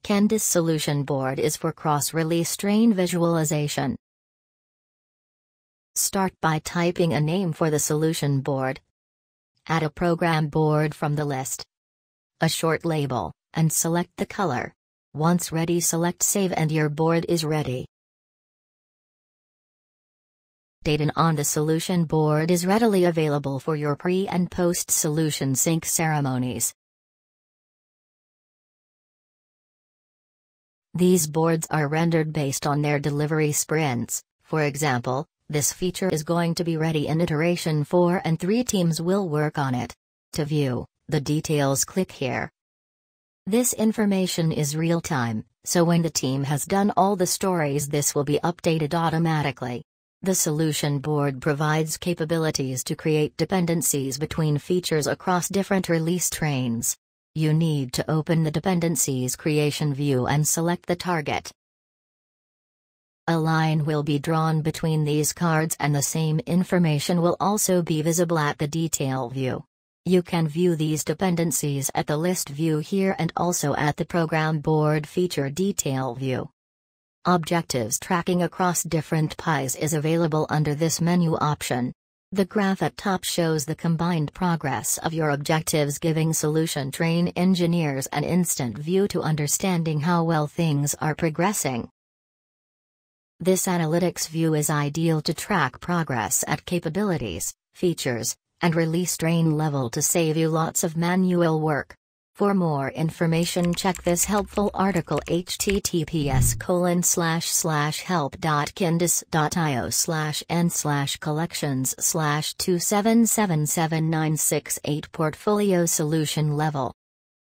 Kendis Solution Board is for cross-release train visualization. Start by typing a name for the solution board. Add a program board from the list. A short label, and select the color. Once ready, select Save and your board is ready. Data on the solution board is readily available for your pre- and post-solution sync ceremonies. These boards are rendered based on their delivery sprints. For example, this feature is going to be ready in iteration 4 and 3 teams will work on it. To view the details, click here. This information is real-time, so when the team has done all the stories, this will be updated automatically. The solution board provides capabilities to create dependencies between features across different release trains. You need to open the dependencies creation view and select the target. A line will be drawn between these cards and the same information will also be visible at the detail view. You can view these dependencies at the list view here and also at the program board feature detail view. Objectives tracking across different pies is available under this menu option. The graph at top shows the combined progress of your objectives, giving solution train engineers an instant view to understanding how well things are progressing. This analytics view is ideal to track progress at capabilities, features, and release train level to save you lots of manual work. For more information, check this helpful article https://help.kendis.io/n/collections/2777968 portfolio solution level.